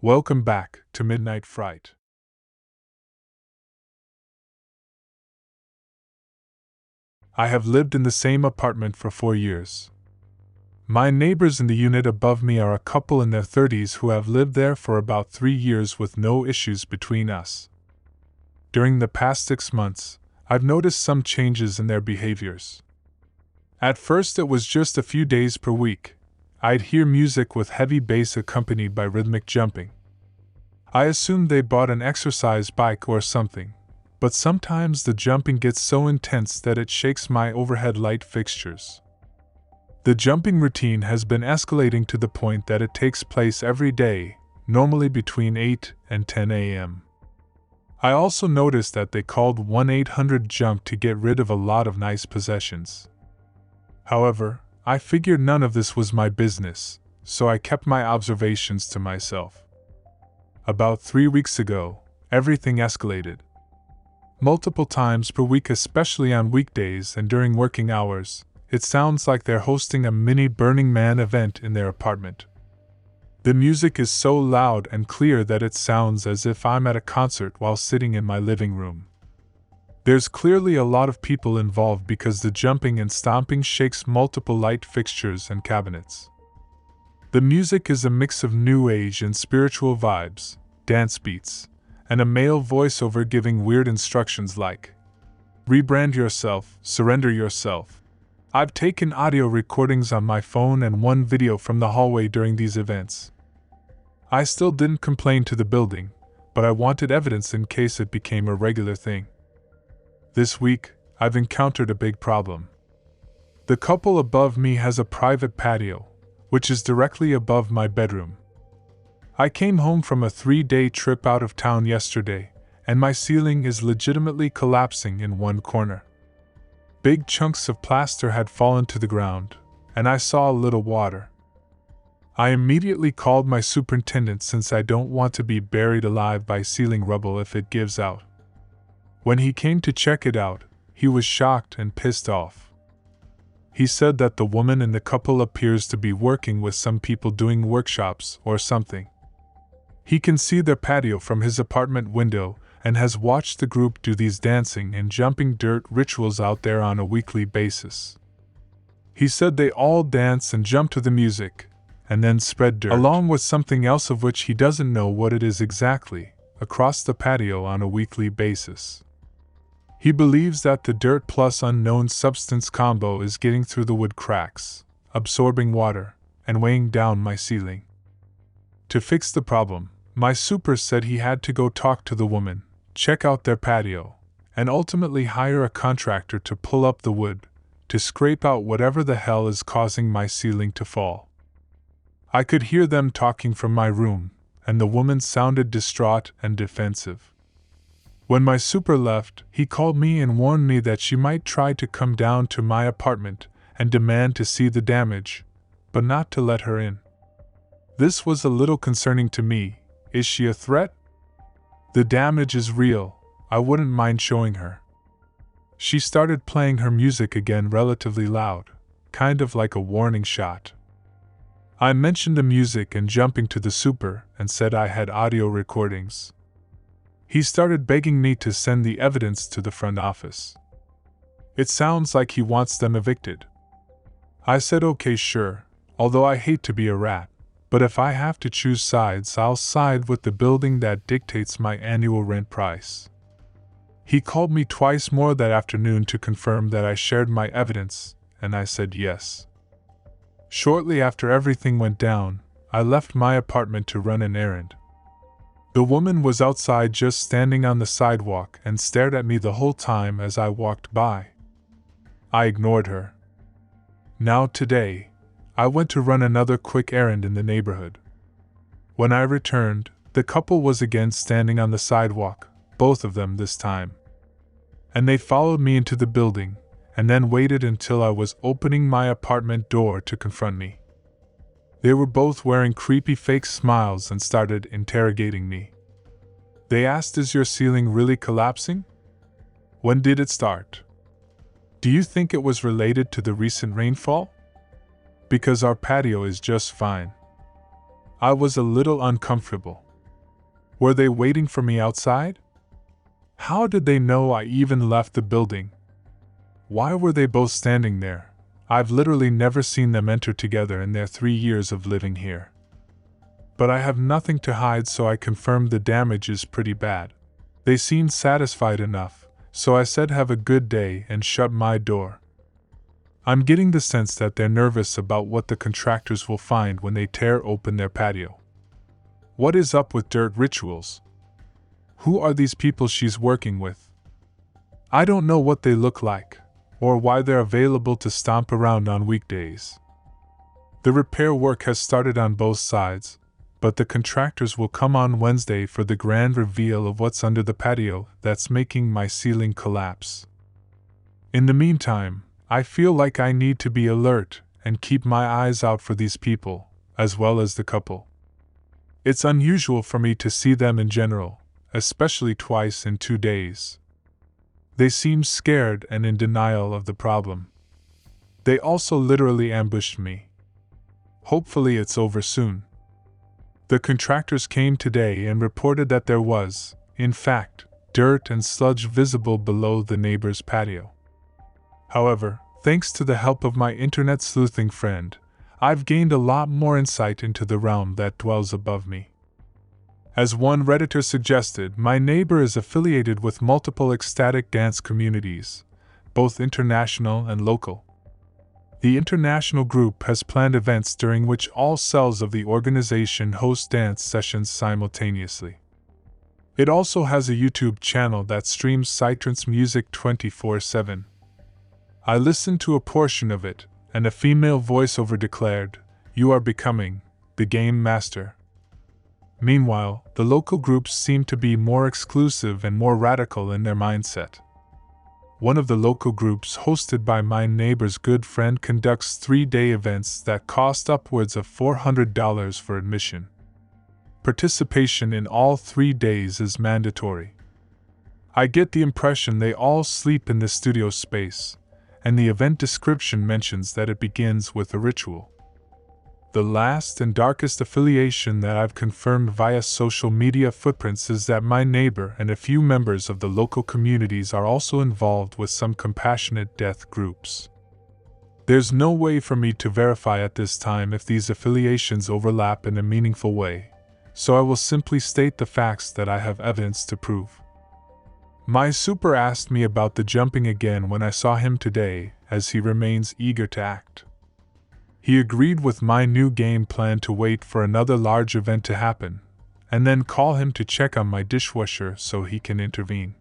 Welcome back to Midnight Fright. I have lived in the same apartment for 4 years. My neighbors in the unit above me are a couple in their 30s who have lived there for about 3 years with no issues between us. During the past 6 months, I've noticed some changes in their behaviors. At first, it was just a few days per week. I'd hear music with heavy bass accompanied by rhythmic jumping. I assumed they bought an exercise bike or something, but sometimes the jumping gets so intense that it shakes my overhead light fixtures. The jumping routine has been escalating to the point that it takes place every day, normally between 8 and 10 a.m. I also noticed that they called 1-800-JUMP to get rid of a lot of nice possessions. However, I figured none of this was my business, so I kept my observations to myself. About 3 weeks ago, everything escalated. Multiple times per week, especially on weekdays and during working hours, it sounds like they're hosting a mini Burning Man event in their apartment. The music is so loud and clear that it sounds as if I'm at a concert while sitting in my living room. There's clearly a lot of people involved because the jumping and stomping shakes multiple light fixtures and cabinets. The music is a mix of new age and spiritual vibes, dance beats, and a male voiceover giving weird instructions like, "Rebrand yourself, surrender yourself." I've taken audio recordings on my phone and one video from the hallway during these events. I still didn't complain to the building, but I wanted evidence in case it became a regular thing. This week, I've encountered a big problem. The couple above me has a private patio, which is directly above my bedroom. I came home from a 3-day trip out of town yesterday, and my ceiling is legitimately collapsing in one corner. Big chunks of plaster had fallen to the ground, and I saw a little water. I immediately called my superintendent since I don't want to be buried alive by ceiling rubble if it gives out. When he came to check it out, he was shocked and pissed off. He said that the woman in the couple appears to be working with some people doing workshops or something. He can see their patio from his apartment window and has watched the group do these dancing and jumping dirt rituals out there on a weekly basis. He said they all dance and jump to the music, and then spread dirt, along with something else of which he doesn't know what it is exactly, across the patio on a weekly basis. He believes that the dirt plus unknown substance combo is getting through the wood cracks, absorbing water, and weighing down my ceiling. To fix the problem, my super said he had to go talk to the woman, check out their patio, and ultimately hire a contractor to pull up the wood, to scrape out whatever the hell is causing my ceiling to fall. I could hear them talking from my room, and the woman sounded distraught and defensive. When my super left, he called me and warned me that she might try to come down to my apartment and demand to see the damage, but not to let her in. This was a little concerning to me. Is she a threat? The damage is real. I wouldn't mind showing her. She started playing her music again relatively loud, kind of like a warning shot. I mentioned the music and jumping to the super and said I had audio recordings. He started begging me to send the evidence to the front office. It sounds like he wants them evicted. I said okay, sure, although I hate to be a rat, but if I have to choose sides, I'll side with the building that dictates my annual rent price. He called me twice more that afternoon to confirm that I shared my evidence, and I said yes. Shortly after everything went down, I left my apartment to run an errand. The woman was outside just standing on the sidewalk and stared at me the whole time as I walked by. I ignored her. Now today, I went to run another quick errand in the neighborhood. When I returned, the couple was again standing on the sidewalk, both of them this time. And they followed me into the building, and then waited until I was opening my apartment door to confront me. They were both wearing creepy fake smiles and started interrogating me. They asked, "Is your ceiling really collapsing? When did it start? Do you think it was related to the recent rainfall? Because our patio is just fine." I was a little uncomfortable. Were they waiting for me outside? How did they know I even left the building? Why were they both standing there? I've literally never seen them enter together in their 3 years of living here. But I have nothing to hide, so I confirmed the damage is pretty bad. They seemed satisfied enough, so I said have a good day and shut my door. I'm getting the sense that they're nervous about what the contractors will find when they tear open their patio. What is up with dirt rituals? Who are these people she's working with? I don't know what they look like, or why they're available to stomp around on weekdays. The repair work has started on both sides, but the contractors will come on Wednesday for the grand reveal of what's under the patio that's making my ceiling collapse. In the meantime, I feel like I need to be alert and keep my eyes out for these people, as well as the couple. It's unusual for me to see them in general, especially twice in 2 days. They seem scared and in denial of the problem. They also literally ambushed me. Hopefully it's over soon. The contractors came today and reported that there was, in fact, dirt and sludge visible below the neighbor's patio. However, thanks to the help of my internet sleuthing friend, I've gained a lot more insight into the realm that dwells above me. As one Redditor suggested, my neighbor is affiliated with multiple ecstatic dance communities, both international and local. The international group has planned events during which all cells of the organization host dance sessions simultaneously. It also has a YouTube channel that streams psytrance music 24/7. I listened to a portion of it, and a female voiceover declared, "You are becoming the game master." Meanwhile, the local groups seem to be more exclusive and more radical in their mindset. One of the local groups, hosted by my neighbor's good friend, conducts 3-day events that cost upwards of $400 for admission. Participation in all 3 days is mandatory. I get the impression they all sleep in the studio space, and the event description mentions that it begins with a ritual. The last and darkest affiliation that I've confirmed via social media footprints is that my neighbor and a few members of the local communities are also involved with some compassionate death groups. There's no way for me to verify at this time if these affiliations overlap in a meaningful way, so I will simply state the facts that I have evidence to prove. My super asked me about the jumping again when I saw him today, as he remains eager to act. He agreed with my new game plan to wait for another large event to happen, and then call him to check on my dishwasher so he can intervene.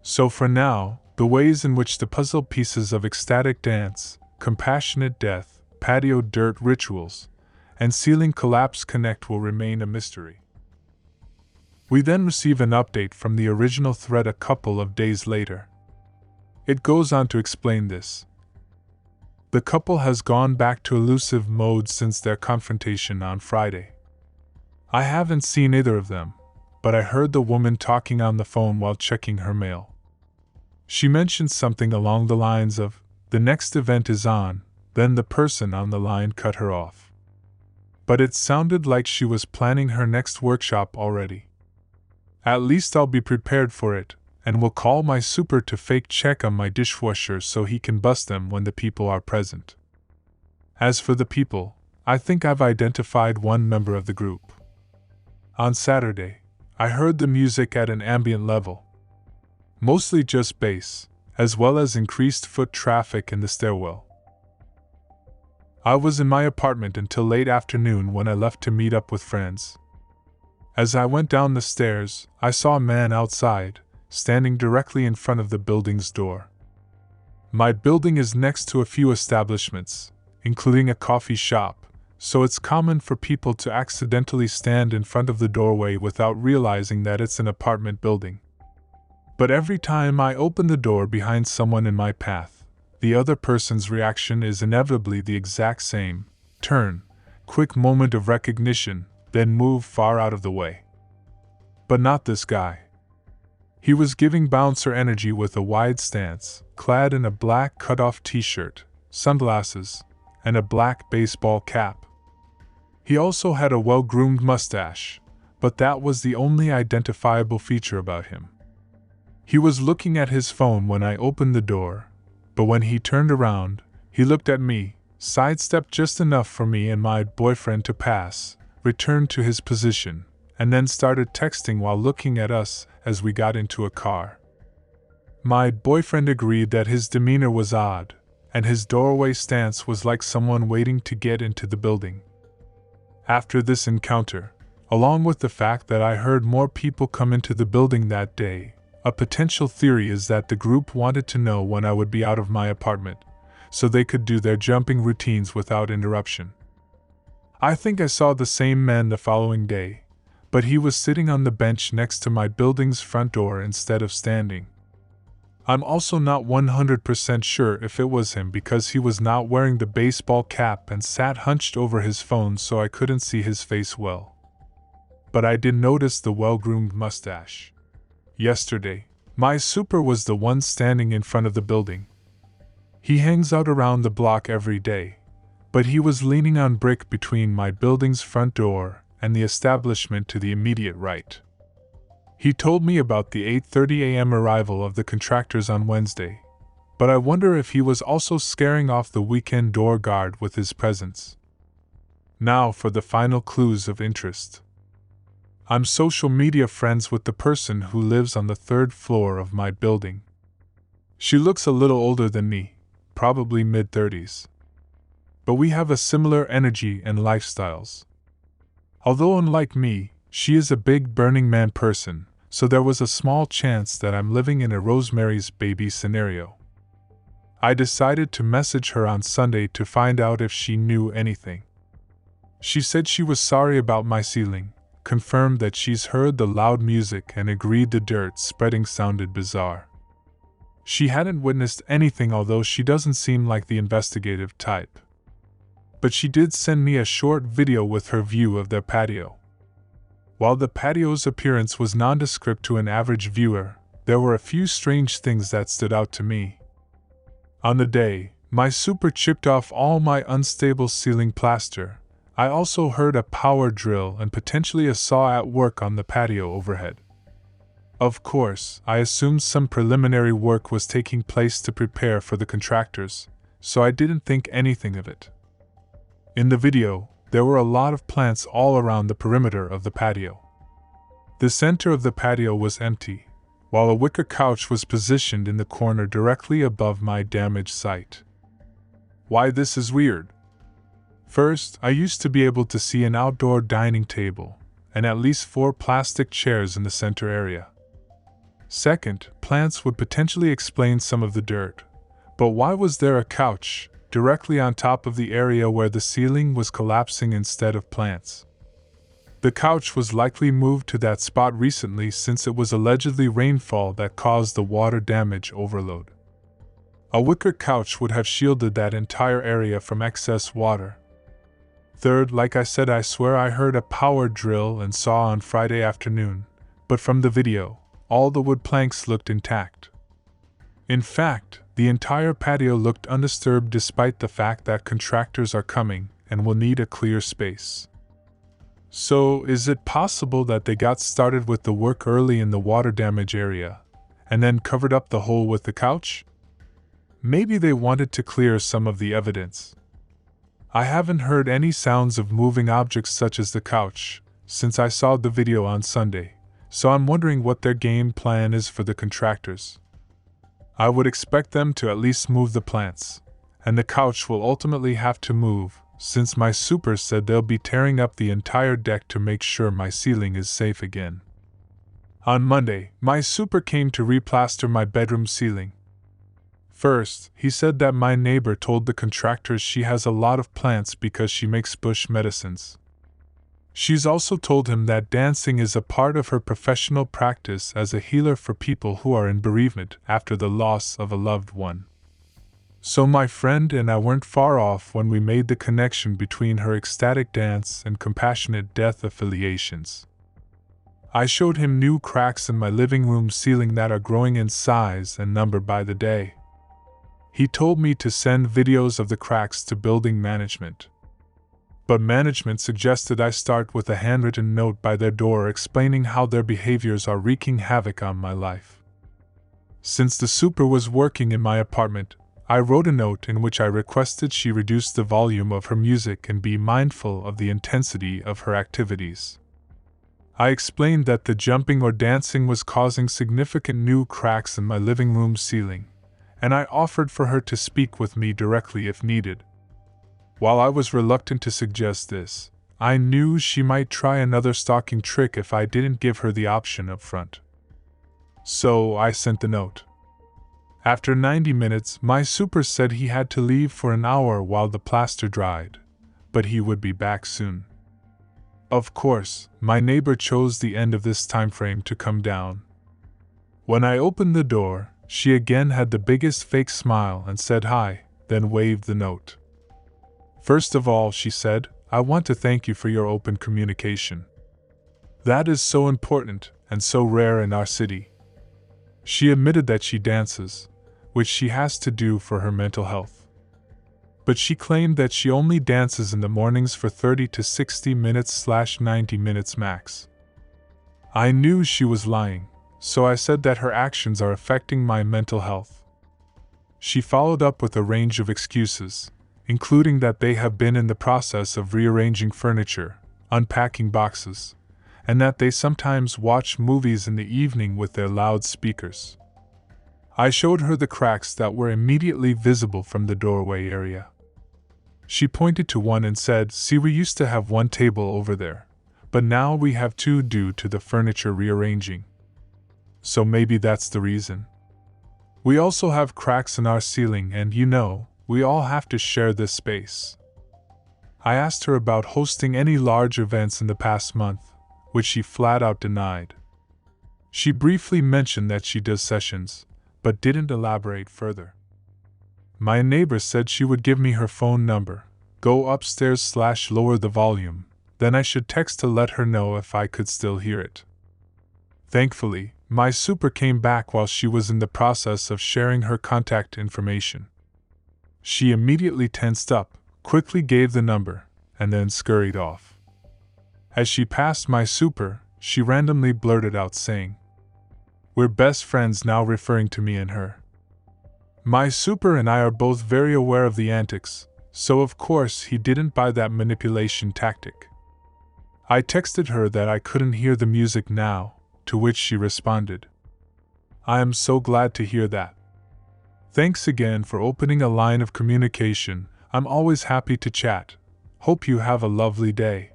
So for now, the ways in which the puzzle pieces of ecstatic dance, compassionate death, patio dirt rituals, and ceiling collapse connect will remain a mystery. We then receive an update from the original thread a couple of days later. It goes on to explain this. The couple has gone back to elusive mode since their confrontation on Friday. I haven't seen either of them, but I heard the woman talking on the phone while checking her mail. She mentioned something along the lines of, "The next event is on," then the person on the line cut her off. But it sounded like she was planning her next workshop already. At least I'll be prepared for it, and will call my super to fake check on my dishwasher so he can bust them when the people are present. As for the people, I think I've identified one member of the group. On Saturday, I heard the music at an ambient level. Mostly just bass, as well as increased foot traffic in the stairwell. I was in my apartment until late afternoon when I left to meet up with friends. As I went down the stairs, I saw a man outside, standing directly in front of the building's door. My building is next to a few establishments, including a coffee shop, so it's common for people to accidentally stand in front of the doorway without realizing that it's an apartment building. But every time I open the door behind someone in my path, the other person's reaction is inevitably the exact same: turn, quick moment of recognition, then move far out of the way. But not this guy. He was giving bouncer energy with a wide stance, clad in a black cut-off t-shirt, sunglasses, and a black baseball cap. He also had a well-groomed mustache, but that was the only identifiable feature about him. He was looking at his phone when I opened the door, but when he turned around, he looked at me, sidestepped just enough for me and my boyfriend to pass, returned to his position, and then started texting while looking at us as we got into a car. My boyfriend agreed that his demeanor was odd, and his doorway stance was like someone waiting to get into the building. After this encounter, along with the fact that I heard more people come into the building that day, a potential theory is that the group wanted to know when I would be out of my apartment, so they could do their jumping routines without interruption. I think I saw the same man the following day, but he was sitting on the bench next to my building's front door instead of standing. I'm also not 100% sure if it was him because he was not wearing the baseball cap and sat hunched over his phone so I couldn't see his face well. But I did notice the well-groomed mustache. Yesterday, my super was the one standing in front of the building. He hangs out around the block every day, but he was leaning on brick between my building's front door and the establishment to the immediate right. He told me about the 8:30 a.m. arrival of the contractors on Wednesday, but I wonder if he was also scaring off the weekend door guard with his presence. Now for the final clues of interest. I'm social media friends with the person who lives on the 3rd floor of my building. She looks a little older than me, probably mid-30s. But we have a similar energy and lifestyles. Although unlike me, she is a big Burning Man person, so there was a small chance that I'm living in a Rosemary's Baby scenario. I decided to message her on Sunday to find out if she knew anything. She said she was sorry about my ceiling, confirmed that she's heard the loud music and agreed the dirt spreading sounded bizarre. She hadn't witnessed anything, although she doesn't seem like the investigative type. But she did send me a short video with her view of their patio. While the patio's appearance was nondescript to an average viewer, there were a few strange things that stood out to me. On the day my super chipped off all my unstable ceiling plaster, I also heard a power drill and potentially a saw at work on the patio overhead. Of course, I assumed some preliminary work was taking place to prepare for the contractors, so I didn't think anything of it. In the video, there were a lot of plants all around the perimeter of the patio. The center of the patio was empty, while a wicker couch was positioned in the corner directly above my damaged site. Why this is weird? First, I used to be able to see an outdoor dining table, and at least 4 plastic chairs in the center area. Second, plants would potentially explain some of the dirt, but why was there a couch directly on top of the area where the ceiling was collapsing instead of plants? The couch was likely moved to that spot recently since it was allegedly rainfall that caused the water damage overload. A wicker couch would have shielded that entire area from excess water. Third, like I said, I swear I heard a power drill and saw on Friday afternoon, but from the video, all the wood planks looked intact. In fact, the entire patio looked undisturbed despite the fact that contractors are coming and will need a clear space. So, is it possible that they got started with the work early in the water damage area, and then covered up the hole with the couch? Maybe they wanted to clear some of the evidence. I haven't heard any sounds of moving objects such as the couch since I saw the video on Sunday, so I'm wondering what their game plan is for the contractors. I would expect them to at least move the plants, and the couch will ultimately have to move, since my super said they'll be tearing up the entire deck to make sure my ceiling is safe again. On Monday, my super came to replaster my bedroom ceiling. First, he said that my neighbor told the contractors she has a lot of plants because she makes bush medicines. She's also told him that dancing is a part of her professional practice as a healer for people who are in bereavement after the loss of a loved one. So my friend and I weren't far off when we made the connection between her ecstatic dance and compassionate death affiliations. I showed him new cracks in my living room ceiling that are growing in size and number by the day. He told me to send videos of the cracks to building management. But management suggested I start with a handwritten note by their door explaining how their behaviors are wreaking havoc on my life. Since the super was working in my apartment, I wrote a note in which I requested she reduce the volume of her music and be mindful of the intensity of her activities. I explained that the jumping or dancing was causing significant new cracks in my living room ceiling, and I offered for her to speak with me directly if needed. While I was reluctant to suggest this, I knew she might try another stalking trick if I didn't give her the option up front. So I sent the note. After 90 minutes, my super said he had to leave for an hour while the plaster dried, but he would be back soon. Of course, my neighbor chose the end of this time frame to come down. When I opened the door, she again had the biggest fake smile and said hi, then waved the note. First of all, she said, I want to thank you for your open communication. That is so important and so rare in our city. She admitted that she dances, which she has to do for her mental health. But she claimed that she only dances in the mornings for 30 to 60 minutes/90 minutes max. I knew she was lying, so I said that her actions are affecting my mental health. She followed up with a range of excuses, including that they have been in the process of rearranging furniture, unpacking boxes, and that they sometimes watch movies in the evening with their loudspeakers. I showed her the cracks that were immediately visible from the doorway area. She pointed to one and said, "See, we used to have one table over there, but now we have two due to the furniture rearranging. So maybe that's the reason. We also have cracks in our ceiling and we all have to share this space." I asked her about hosting any large events in the past month, which she flat out denied. She briefly mentioned that she does sessions, but didn't elaborate further. My neighbor said she would give me her phone number, go upstairs/lower the volume, then I should text to let her know if I could still hear it. Thankfully, my super came back while she was in the process of sharing her contact information. She immediately tensed up, quickly gave the number, and then scurried off. As she passed my super, she randomly blurted out saying, "We're best friends now," referring to me and her. My super and I are both very aware of the antics, so of course he didn't buy that manipulation tactic. I texted her that I couldn't hear the music now, to which she responded, "I am so glad to hear that. Thanks again for opening a line of communication. I'm always happy to chat. Hope you have a lovely day."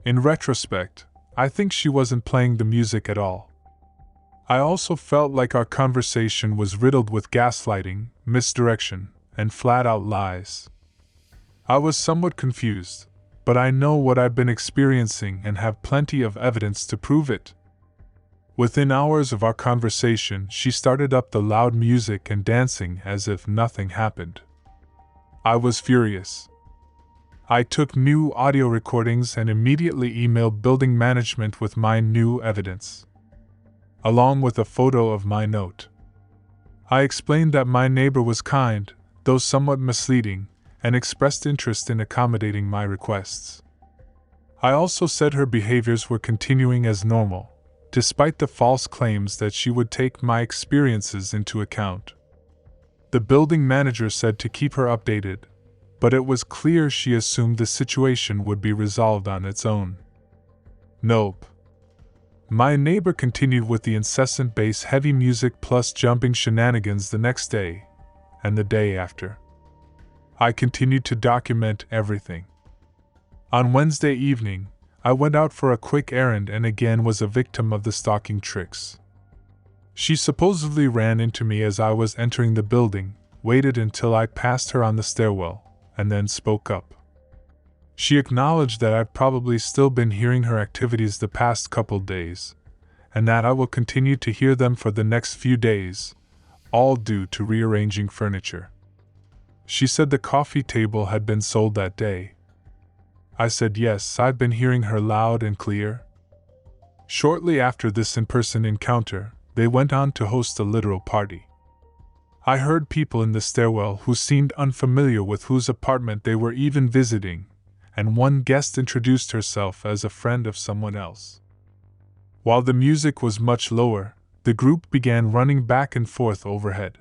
In retrospect, I think she wasn't playing the music at all. I also felt like our conversation was riddled with gaslighting, misdirection, and flat-out lies. I was somewhat confused, but I know what I've been experiencing and have plenty of evidence to prove it. Within hours of our conversation, she started up the loud music and dancing as if nothing happened. I was furious. I took new audio recordings and immediately emailed building management with my new evidence, along with a photo of my note. I explained that my neighbor was kind, though somewhat misleading, and expressed interest in accommodating my requests. I also said her behaviors were continuing as normal, despite the false claims that she would take my experiences into account. The building manager said to keep her updated, but it was clear she assumed the situation would be resolved on its own. Nope. My neighbor continued with the incessant bass-heavy music plus jumping shenanigans the next day, and the day after. I continued to document everything. On Wednesday evening, I went out for a quick errand and again was a victim of the stalking tricks. She supposedly ran into me as I was entering the building, waited until I passed her on the stairwell, and then spoke up. She acknowledged that I've probably still been hearing her activities the past couple days, and that I will continue to hear them for the next few days, all due to rearranging furniture. She said the coffee table had been sold that day. I said yes, I've been hearing her loud and clear. Shortly after this in-person encounter, they went on to host a literal party. I heard people in the stairwell who seemed unfamiliar with whose apartment they were even visiting, and one guest introduced herself as a friend of someone else. While the music was much lower, the group began running back and forth overhead.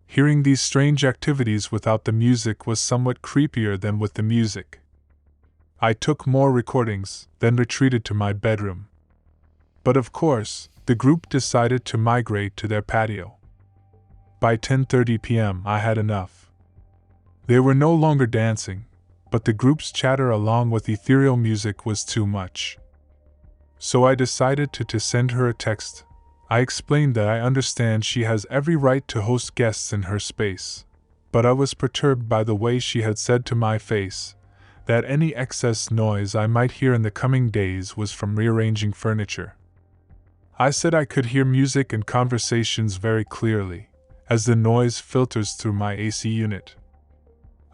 Hearing these strange activities without the music was somewhat creepier than with the music. I took more recordings, then retreated to my bedroom. But of course, the group decided to migrate to their patio. By 10:30 p.m. I had enough. They were no longer dancing, but the group's chatter along with ethereal music was too much. So I decided to send her a text. I explained that I understand she has every right to host guests in her space, but I was perturbed by the way she had said to my face that any excess noise I might hear in the coming days was from rearranging furniture. I said I could hear music and conversations very clearly, as the noise filters through my AC unit.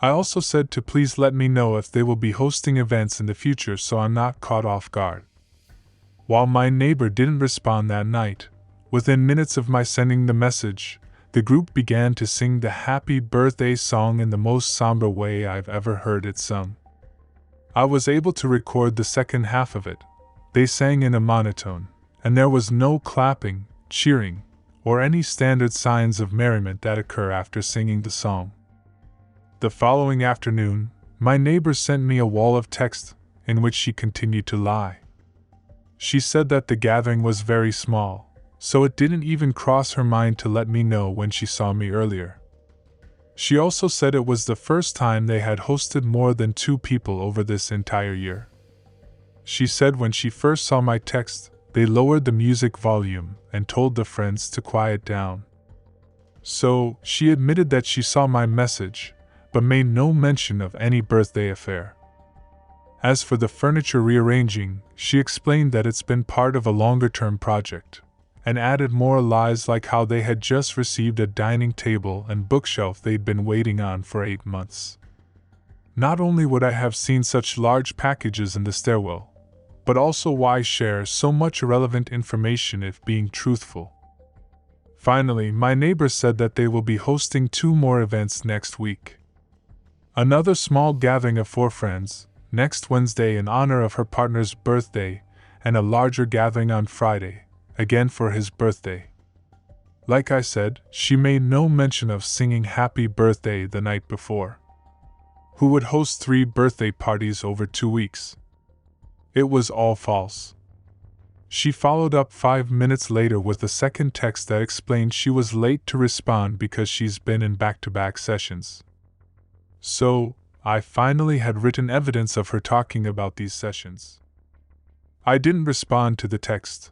I also said to please let me know if they will be hosting events in the future so I'm not caught off guard. While my neighbor didn't respond that night, within minutes of my sending the message, the group began to sing the happy birthday song in the most somber way I've ever heard it sung. I was able to record the second half of it. They sang in a monotone, and there was no clapping, cheering, or any standard signs of merriment that occur after singing the song. The following afternoon, my neighbor sent me a wall of text in which she continued to lie. She said that the gathering was very small, so it didn't even cross her mind to let me know when she saw me earlier. She also said it was the first time they had hosted more than 2 people over this entire year. She said when she first saw my text, they lowered the music volume and told the friends to quiet down. So, she admitted that she saw my message, but made no mention of any birthday affair. As for the furniture rearranging, she explained that it's been part of a longer-term project, and added more lies like how they had just received a dining table and bookshelf they'd been waiting on for 8 months. Not only would I have seen such large packages in the stairwell, but also why share so much irrelevant information if being truthful. Finally, my neighbor said that they will be hosting 2 more events next week. Another small gathering of 4 friends, next Wednesday in honor of her partner's birthday, and a larger gathering on Friday, again for his birthday. Like I said, she made no mention of singing happy birthday the night before. Who would host 3 birthday parties over 2 weeks? It was all false. She followed up 5 minutes later with a second text that explained she was late to respond because she's been in back-to-back sessions. So, I finally had written evidence of her talking about these sessions. I didn't respond to the text.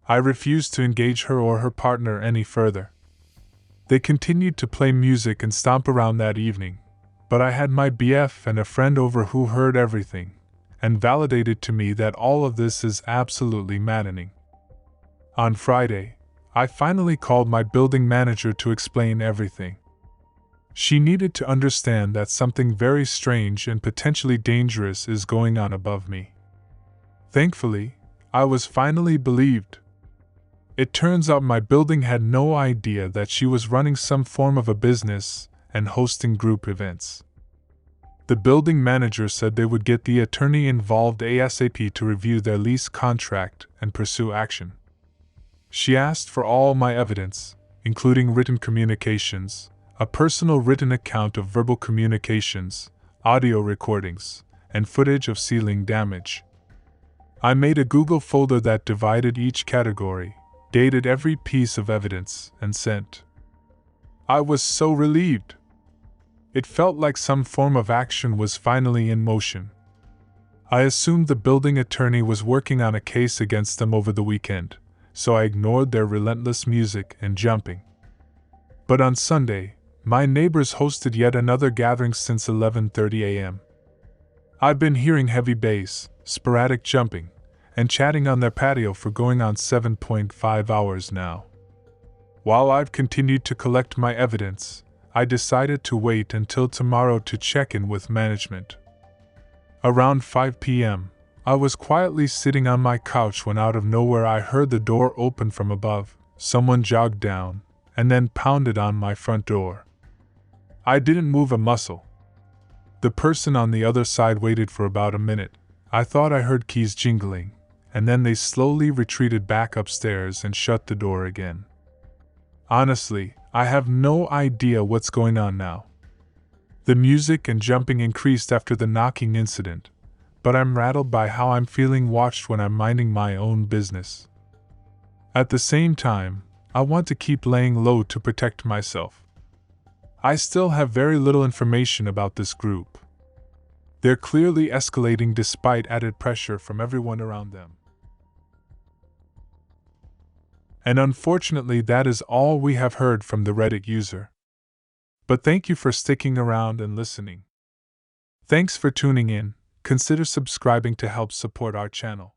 I refused to engage her or her partner any further. They continued to play music and stomp around that evening, but I had my BF and a friend over who heard everything, and validated to me that all of this is absolutely maddening. On Friday, I finally called my building manager to explain everything. She needed to understand that something very strange and potentially dangerous is going on above me. Thankfully, I was finally believed. It turns out my building had no idea that she was running some form of a business and hosting group events. The building manager said they would get the attorney involved ASAP to review their lease contract and pursue action. She asked for all my evidence, including written communications, a personal written account of verbal communications, audio recordings, and footage of ceiling damage. I made a Google folder that divided each category, dated every piece of evidence, and sent. I was so relieved. It felt like some form of action was finally in motion. I assumed the building attorney was working on a case against them over the weekend, so I ignored their relentless music and jumping. But on Sunday, my neighbors hosted yet another gathering since 11:30 a.m. I've been hearing heavy bass, sporadic jumping, and chatting on their patio for going on 7.5 hours now. While I've continued to collect my evidence, I decided to wait until tomorrow to check in with management. Around 5 p.m., I was quietly sitting on my couch when out of nowhere I heard the door open from above, someone jogged down, and then pounded on my front door. I didn't move a muscle. The person on the other side waited for about a minute. I thought I heard keys jingling, and then they slowly retreated back upstairs and shut the door again. Honestly, I have no idea what's going on now. The music and jumping increased after the knocking incident, but I'm rattled by how I'm feeling watched when I'm minding my own business. At the same time, I want to keep laying low to protect myself. I still have very little information about this group. They're clearly escalating despite added pressure from everyone around them. And unfortunately, that is all we have heard from the Reddit user. But thank you for sticking around and listening. Thanks for tuning in. Consider subscribing to help support our channel.